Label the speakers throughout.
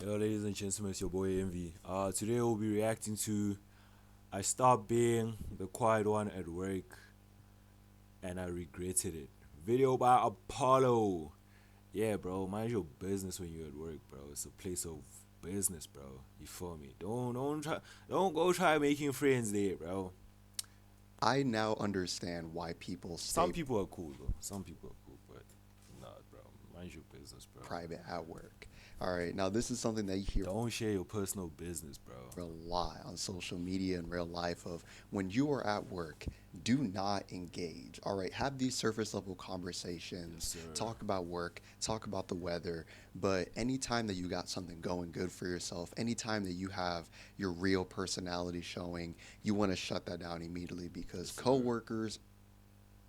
Speaker 1: Hello, ladies and gentlemen, it's your boy Envy. Today we'll be reacting to I stopped being the quiet one at work and I regretted it. Video by Apollo. Yeah, bro, mind your business when you're at work, bro. It's a place of business, bro. You feel me? Don't go try making friends there, bro.
Speaker 2: I now understand why people
Speaker 1: Some
Speaker 2: stay
Speaker 1: people are cool though. Some people are cool, but nah, bro. Mind your business, bro.
Speaker 2: private at work. All right, now this is something that you hear
Speaker 1: Don't share your personal business, bro.
Speaker 2: a lot on social media and real life of when you are at work, do not engage. All right, have these surface level
Speaker 1: Yes,
Speaker 2: conversations,
Speaker 1: sir.
Speaker 2: talk about work, talk about the weather, but anytime that you got something going good for yourself, anytime that you have your real personality showing, you want to shut that down immediately because
Speaker 1: Yes, sir.
Speaker 2: coworkers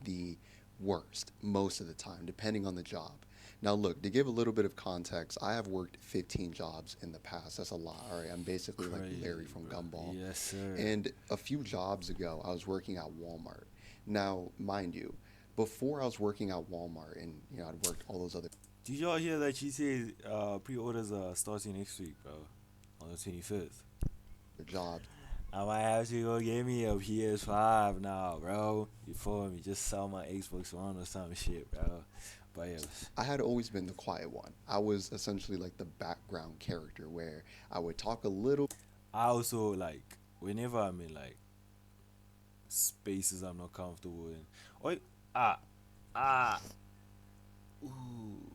Speaker 2: the worst most of the time, depending on the job. Now, look, to give a little bit of context, I have worked 15 jobs in the past. That's a lot. All right, I'm basically like Larry
Speaker 1: Crazy,
Speaker 2: from
Speaker 1: bro.
Speaker 2: Gumball.
Speaker 1: Yes, sir.
Speaker 2: And a few jobs ago, I was working at Walmart. Now, mind you, before I was working at Walmart and I'd worked all those other
Speaker 1: Did y'all hear that she said pre-orders are starting next week, bro? On the 25th.
Speaker 2: jobs,
Speaker 1: I might have to go get me a PS5 now, bro. You feel me? Just sell my Xbox One or some shit, bro. But yeah,
Speaker 2: I had always been the quiet one. I was essentially like the background character where I would talk a little
Speaker 1: I also like whenever I'm in like spaces I'm not comfortable in. Oh, ah, ah, ooh.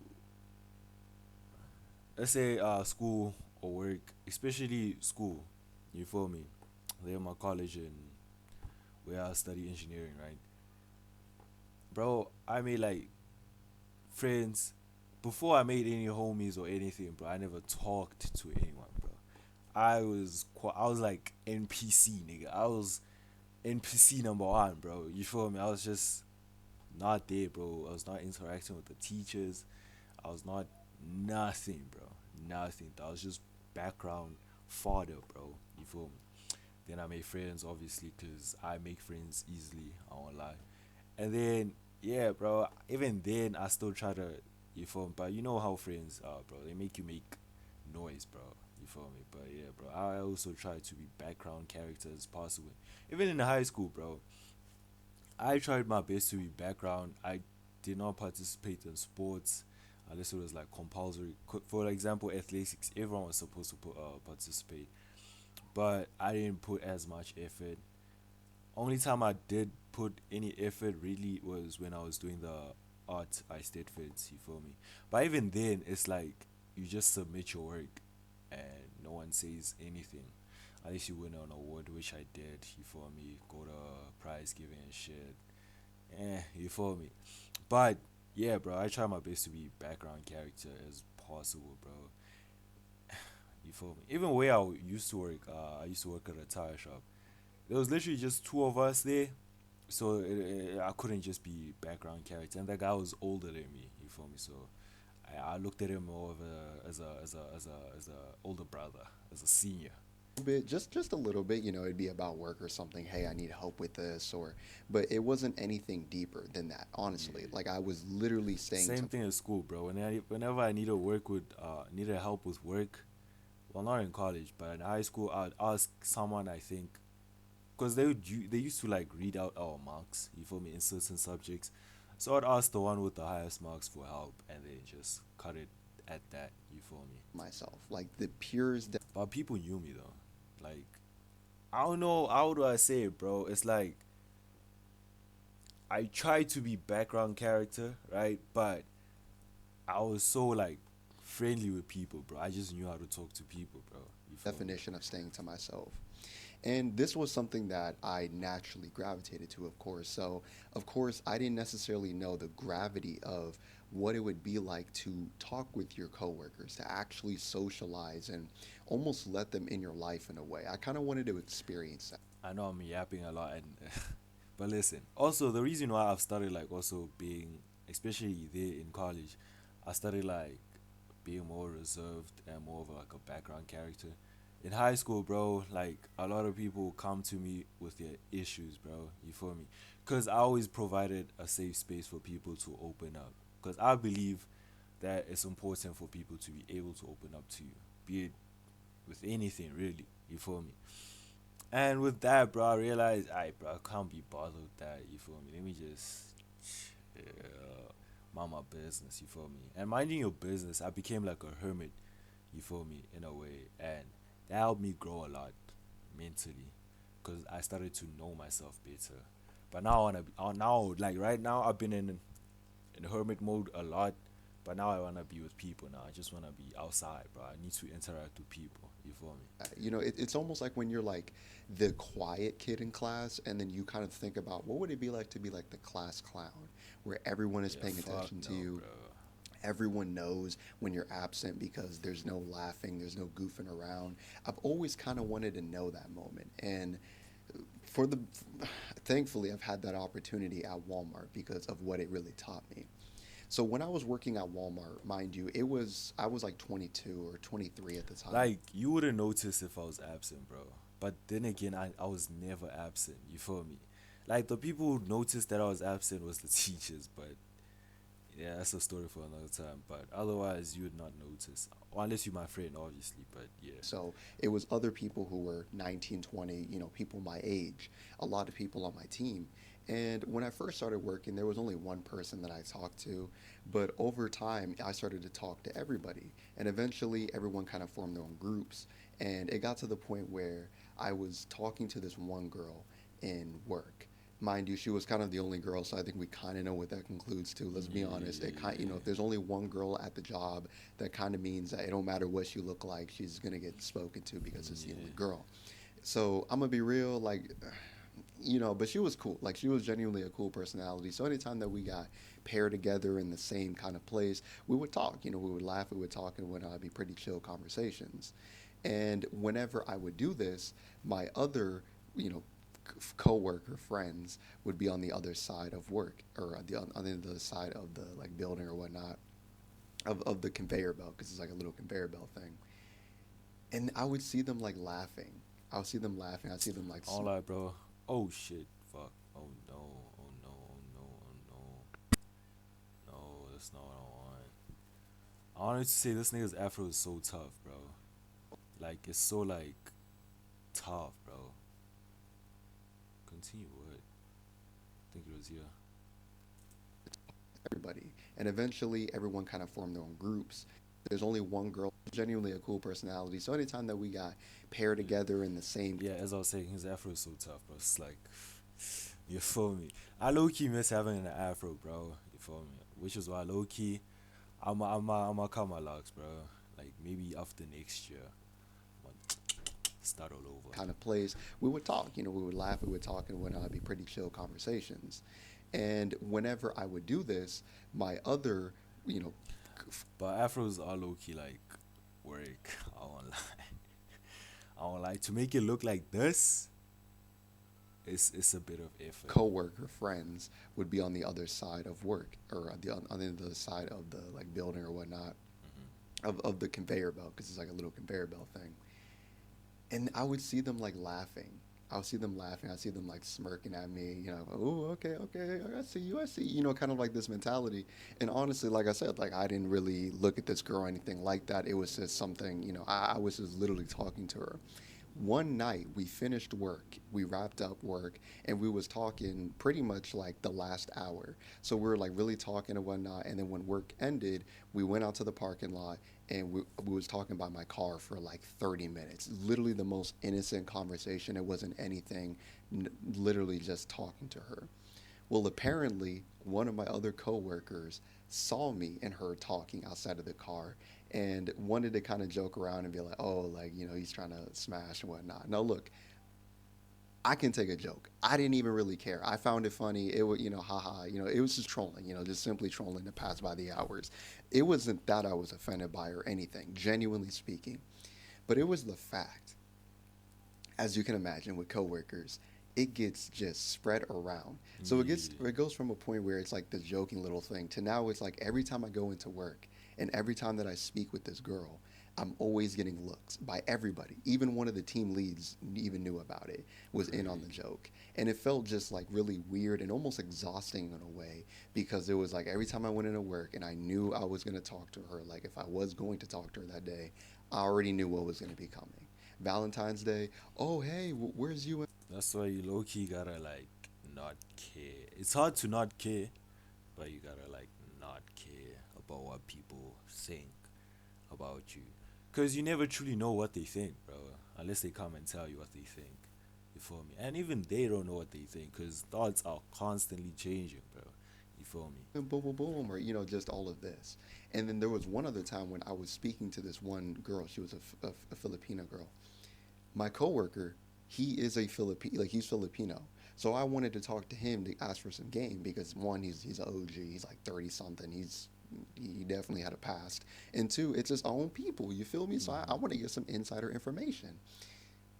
Speaker 1: Let's say school or work, especially school. You feel me? They're my college and where I study engineering, right? Bro, I made like friends before I made any homies or anything, bro. I never talked to anyone, bro. I was like NPC, nigga. I was NPC number one, bro. You feel me? I was just not there, bro. I was not interacting with the teachers. I was not nothing, bro. Nothing. I was just background fodder, bro. You feel me? Then I made friends, obviously, because I make friends easily. I won't lie. And then, yeah, bro. Even then, I still try to, you feel me? But you know how friends are, bro. They make you make noise, bro. You feel me? But yeah, bro. I also try to be background character as possible. Even in high school, bro. I tried my best to be background. I did not participate in sports unless it was like compulsory. For example, athletics, everyone was supposed to participate, but I didn't put as much effort. Only time I did put any effort really was when I was doing the art I stayed fits, you feel me? But even then, it's like you just submit your work and no one says anything. At least you win an award, which I did, you feel me? Go to prize giving and shit. You feel me? But yeah, bro, I try my best to be background character as possible, bro. You feel me? Even where used to work, I used to work at a tire shop. There was literally just two of us there, so I couldn't just be background character. And that guy was older than me. You feel me? So I looked at him more of as a older brother, as a senior.
Speaker 2: bit, just a little bit, it'd be about work or something. Hey, I need help with this, or, but it wasn't anything deeper than that, honestly.
Speaker 1: Yeah.
Speaker 2: Like I was literally saying
Speaker 1: Same
Speaker 2: to
Speaker 1: thing at school, bro. Whenever I needed work with needed help with work, well, not in college, but in high school, I'd ask someone I think, because they used to like read out our marks, you feel me, in certain subjects. So I'd ask the one with the highest marks for help, and then just cut it at that. You feel me?
Speaker 2: myself, like the purest
Speaker 1: But people knew me though. Like I don't know how do I say it, bro. It's like I tried to be background character, right? But I was so like friendly with people, bro. I just knew how to talk to people, bro. You feel me?
Speaker 2: definition of staying to myself. And this was something that I naturally gravitated to, of course. So, of course, I didn't necessarily know the gravity of what it would be like to talk with your coworkers, to actually socialize and almost let them in your life in a way. I kind of wanted to experience that.
Speaker 1: I know I'm yapping a lot, and but listen. Also, the reason why I've started like also being, especially there in college, I started like being more reserved and more of like a background character. In high school, bro, like a lot of people come to me with their issues, bro. You feel me? Cause I always provided a safe space for people to open up. Cause I believe that it's important for people to be able to open up to you. be it with anything really. You feel me? And with that, bro, I realized, bro, I can't be bothered with that. You feel me? Let me just mind my business. You feel me? And minding your business, I became like a hermit. You feel me? In a way, and that helped me grow a lot mentally, because I started to know myself better. But now I wanna be, now like right now I've been in hermit mode a lot, but now I wanna be with people. Now I just wanna be outside, bro. I need to interact with people. You feel me?
Speaker 2: It's almost like when you're like the quiet kid in class, and then you kind of think about what would it be like to be like the class clown, where everyone is
Speaker 1: Yeah,
Speaker 2: paying
Speaker 1: fuck
Speaker 2: attention to
Speaker 1: no,
Speaker 2: you.
Speaker 1: bro.
Speaker 2: Everyone knows when you're absent because there's no laughing, there's no goofing around. I've always kind of wanted to know that moment. And for the thankfully I've had that opportunity at Walmart because of what it really taught me. So when I was working at Walmart, mind you, it was I was like 22 or 23 at the time.
Speaker 1: Like you wouldn't notice if I was absent, bro. But then again, I was never absent. You feel me? Like the people who noticed that I was absent was the teachers, but yeah, that's a story for another time. But otherwise, you would not notice, unless you're my friend, obviously. But yeah,
Speaker 2: So it was other people who were 19, 20, people my age, a lot of people on my team. And when I first started working, there was only one person that I talked to. But over time, I started to talk to everybody. And eventually, everyone kind of formed their own groups. And it got to the point where I was talking to this one girl in work. Mind you, she was kind of the only girl, so I think we kind of know what that concludes to. Let's be honest. If
Speaker 1: yeah,
Speaker 2: there's only one girl at the job, that kind of means that it don't matter what she look like, she's gonna get spoken to because it's the only
Speaker 1: yeah.
Speaker 2: girl. So I'm gonna be real, like, but she was cool. Like she was genuinely a cool personality. So anytime that we got paired together in the same kind of place, we would talk. We would laugh, we would talk, and would be pretty chill conversations. And whenever I would do this, my other, you know, co-worker friends would be on the other side of work or on the other side of the like building or whatnot of the conveyor belt because it's like a little conveyor belt thing. And I would see them like laughing. I would see them laughing. I'd see them like,
Speaker 1: All right, bro. Oh shit, fuck. Oh no, oh no, oh no, oh no. No, that's not what I want. I wanted to say this nigga's afro is so tough, bro. Like it's so like tough, bro. Continue what? I think it was here.
Speaker 2: everybody. And eventually, everyone kind of formed their own groups. There's only one girl, genuinely a cool personality. So anytime that we got paired
Speaker 1: Yeah.
Speaker 2: together in the same
Speaker 1: Yeah, as I was saying, his afro is so tough, bro. It's like, you feel me? I low key miss having an afro, bro. You feel me? Which is why low key, I'm cut my locks, bro. Like maybe after next year, I'm gonna start all over.
Speaker 2: kind of place, we would talk. We would laugh, we would talk, and whatnot. It'd be pretty chill conversations. And whenever I would do this, my other, you know,
Speaker 1: But afros are low key like work. I won't lie. I won't lie. To make it look like this, it's a bit of effort.
Speaker 2: coworker friends would be on the other side of work or on the other side of the like building or whatnot of the conveyor belt because it's like a little conveyor belt thing. And I would see them like laughing. I would see them laughing. I see them like smirking at me. Oh, okay, okay, I see you. I see. Kind of like this mentality. And honestly, like I said, like I didn't really look at this girl or anything like that. It was just something. I was just literally talking to her. One night we finished work, we wrapped up work, and we was talking pretty much like the last hour. So we were like really talking and whatnot. And then when work ended, we went out to the parking lot and we was talking about my car for like 30 minutes. Literally the most innocent conversation. It wasn't anything, literally just talking to her. Well, apparently, one of my other coworkers saw me and her talking outside of the car and wanted to kind of joke around and be like, oh, like, he's trying to smash and whatnot. Now, look, I can take a joke. I didn't even really care. I found it funny. It was, haha, it was just trolling, just simply trolling to pass by the hours. It wasn't that I was offended by or anything, genuinely speaking, but it was the fact as you can imagine with coworkers, it gets just spread around. So
Speaker 1: Yeah.
Speaker 2: it goes from a point where it's like the joking little thing to now it's like every time I go into work and every time that I speak with this girl, I'm always getting looks by everybody. Even one of the team leads even knew about it, was in on the
Speaker 1: Crazy.
Speaker 2: joke. And it felt just like really weird and almost exhausting in a way because it was like every time I went into work and I knew I was going to talk to her, like if I was going to talk to her that day, I already knew what was going to be coming. Valentine's Day, oh, hey, where's you?
Speaker 1: That's why you low key gotta like not care. It's hard to not care, but you gotta like not care about what people think about you, cause you never truly know what they think, bro, unless they come and tell you what they think. You feel me? And even they don't know what they think, cause thoughts are constantly changing, bro. You feel me?
Speaker 2: And boom, boom, boom, or just all of this. And then there was one other time when I was speaking to this one girl. She was a Filipino girl. My coworker, he is a Filipino, like he's Filipino. So I wanted to talk to him to ask for some game because one, he's an OG. He's like 30 something. He definitely had a past. And two, it's his own people. You feel me? So I
Speaker 1: Mm-hmm.
Speaker 2: want to get some insider information.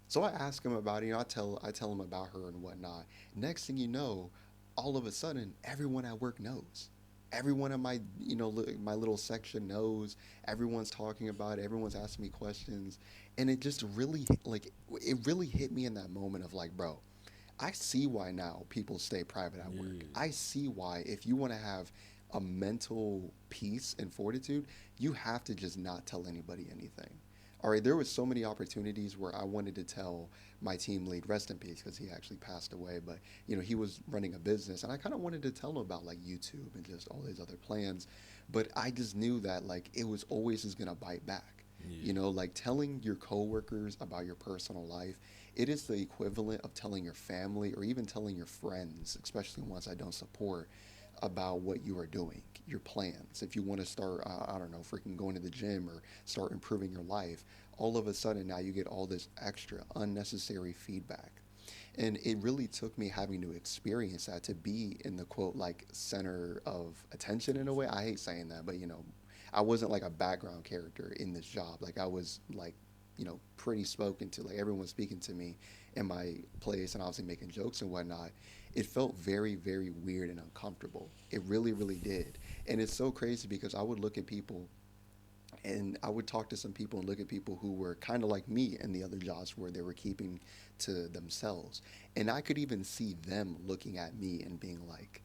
Speaker 2: So I ask him about it. I tell him about her and whatnot. Next thing you know, all of a sudden, everyone at work knows. Everyone in my my little section knows. Everyone's talking about it. Everyone's asking me questions, and it just really it really hit me in that moment of like, bro, I see why now people stay private at work.
Speaker 1: Yeah.
Speaker 2: I see why if you want to have a mental peace and fortitude, you have to just not tell anybody anything. All right, there was so many opportunities where I wanted to tell my team lead, rest in peace, because he actually passed away. But he was running a business, and I kind of wanted to tell him about like YouTube and just all these other plans. But I just knew that like it was always just gonna bite back.
Speaker 1: Yeah.
Speaker 2: Like telling your coworkers about your personal life, it is the equivalent of telling your family or even telling your friends, especially ones I don't support, about what you are doing, your plans. If you want to start, I don't know, freaking going to the gym or start improving your life, all of a sudden now you get all this extra unnecessary feedback. And it really took me having to experience that to be in the quote, like center of attention in a way.
Speaker 1: Attention.
Speaker 2: I hate saying that, but I wasn't like a background character in this job. Like I was like, pretty spoken to. Like everyone speaking to me in my place and obviously making jokes and whatnot. It felt very, very weird and uncomfortable. It really, really did. And it's so crazy because I would look at people and I would talk to some people and look at people who were kind of like me in the other jobs where they were keeping to themselves. And I could even see them looking at me and being like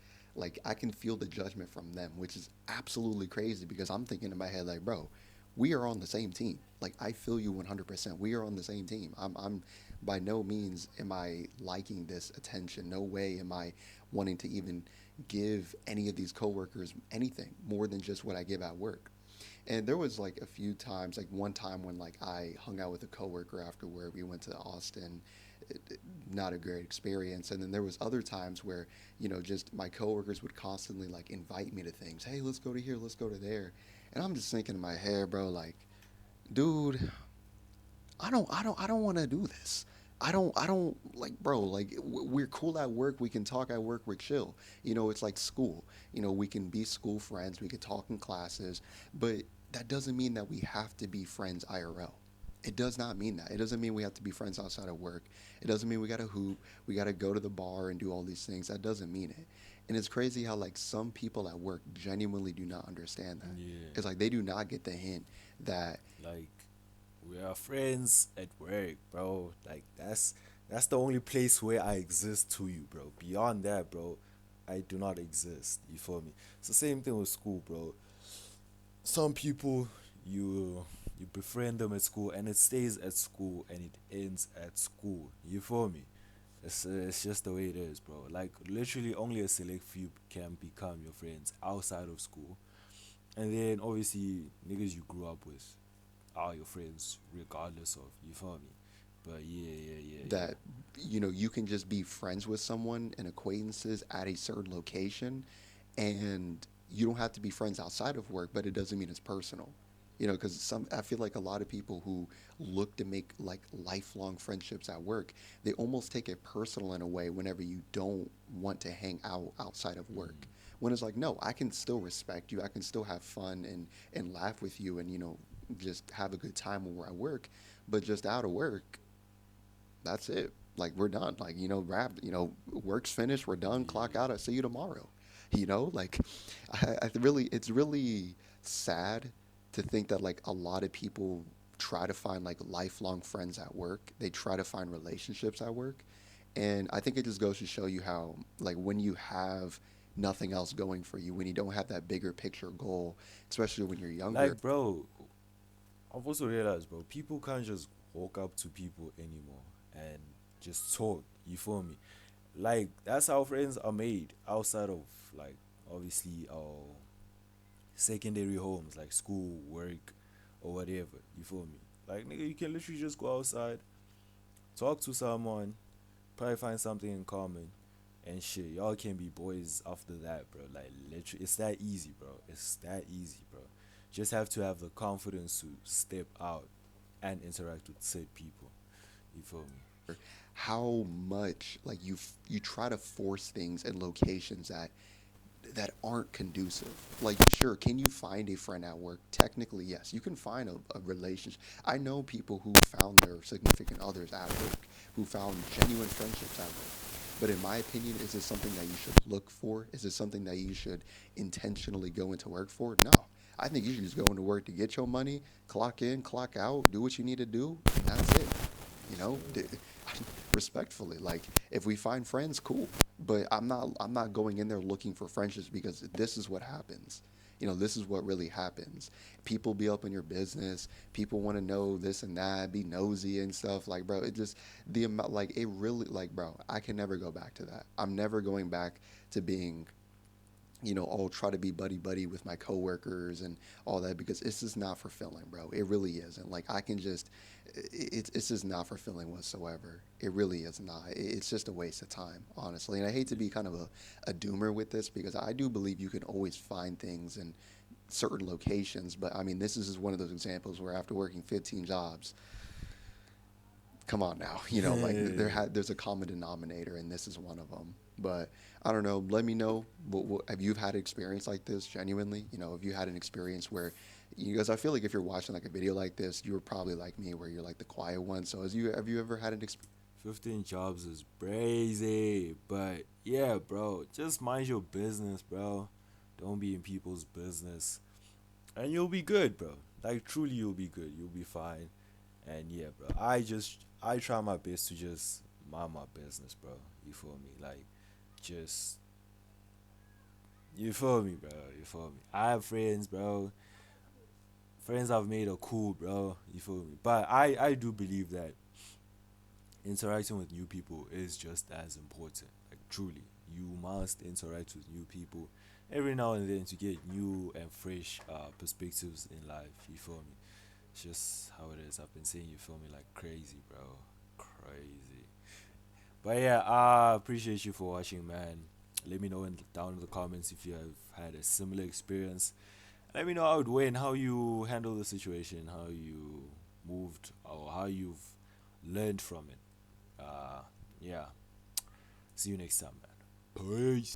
Speaker 2: I can feel the judgment from them, which is absolutely crazy because I'm thinking in my head like, bro, we are on the same team. Like I feel you 100%. We are on the same team. I'm by no means am I liking this attention. No way am I wanting to even give any of these coworkers anything more than just what I give at work. And there was like a few times, like one time when like I hung out with a coworker after work. We went to Austin. Not a great experience. And then there was other times where just my coworkers would constantly like invite me to things. Hey, let's go to here. Let's go to there. And I'm just thinking in my head, bro, like, dude, I don't want to do this. I don't like, bro, like we're cool at work. We can talk at work. We're chill. It's like school. We can be school friends. We can talk in classes, but that doesn't mean that we have to be friends IRL. It does not mean that. It doesn't mean we have to be friends outside of work. It doesn't mean we got to hoop. We got to go to the bar and do all these things. That doesn't mean it. And it's crazy how like some people at work genuinely do not understand that.
Speaker 1: Yeah.
Speaker 2: It's like they do not get the hint that
Speaker 1: Like we are friends at work, bro. Like that's the only place where I exist to you, bro. Beyond that, bro, I do not exist. You feel me? It's the same thing with school, bro. Some people you befriend them at school and it stays at school and it ends at school. You feel me? It's just the way it is, bro. Like literally only a select few can become your friends outside of school. And then obviously niggas you grew up with are your friends regardless of, you feel me? But yeah, yeah, yeah, yeah.
Speaker 2: that you can just be friends with someone and acquaintances at a certain location, and you don't have to be friends outside of work, but it doesn't mean it's personal. Because some I feel like a lot of people who look to make like lifelong friendships at work, they almost take it personal in a way whenever you don't want to hang out outside of work.
Speaker 1: Mm,
Speaker 2: When it's like, no, I can still respect you, I can still have fun and laugh with you, and just have a good time when we're at work, but just out of work, that's it. Like we're done. Like wrap. Work's finished. We're done. Clock
Speaker 1: yeah,
Speaker 2: out. I see you tomorrow. Like it's really sad to think that like a lot of people try to find like lifelong friends at work. They try to find relationships at work, and I think it just goes to show you how like when you have nothing else going for you, when you don't have that bigger picture goal, especially when you're younger.
Speaker 1: like bro, I've also realized, bro, people can't just walk up to people anymore and just talk. You feel me? Like that's how friends are made outside of like obviously our secondary homes, like school, work, or whatever. You feel me? Like nigga, you can literally just go outside, talk to someone, probably find something in common, and shit. Y'all can be boys after that, bro. Like literally, it's that easy, bro. It's that easy, bro. Just have to have the confidence to step out and interact with said people. You feel me?
Speaker 2: How much like you try to force things in locations that aren't conducive. Like, sure, can you find a friend at work? Technically, yes, you can find a relationship. I know people who found their significant others at work, who found genuine friendships at work. But in my opinion, is this something that you should look for? Is it something that you should intentionally go into work for? No. I think you should just go into work to get your money, clock in, clock out, do what you need to do, and that's it. You know, respectfully, like if we find friends, cool. But I'm not going in there looking for friendships because this is what happens. This is what really happens. People be up in your business. People want to know this and that, be nosy and stuff. Like, bro, it just the amount, like, it really, like, bro, I can never go back to that. I'm never going back to being I'll try to be buddy buddy with my coworkers and all that because it's just not fulfilling, bro. It really isn't. Like I can just, it's just not fulfilling whatsoever. It really is not. It's just a waste of time, honestly. And I hate to be kind of a doomer with this because I do believe you can always find things in certain locations. But I mean, this is just one of those examples where after working 15 jobs, come on now, like there's a common denominator, and this is one of them. But I don't know. Let me know. Have you had an experience like this? Genuinely, have you had an experience where, because I feel like if you're watching like a video like this, you're probably like me, where you're like the quiet one. So have you ever had an experience?
Speaker 1: 15 jobs is crazy, but yeah, bro, just mind your business, bro. Don't be in people's business, and you'll be good, bro. Like truly, you'll be good. You'll be fine, and yeah, bro. I try my best to just mind my business, bro. You feel me? Like, just you feel me, bro. You feel me? I have friends, bro. Friends I've made are cool, bro. You feel me? But I do believe that interacting with new people is just as important. Like truly, you must interact with new people every now and then to get new and fresh perspectives in life. You feel me? It's just how it is. I've been saying you feel me like crazy, bro. Crazy. But yeah, I appreciate you for watching, man. Let me know down in the comments if you have had a similar experience. Let me know how it went, how you handle the situation, how you moved, or how you've learned from it. Uh, yeah. See you next time, man. Peace.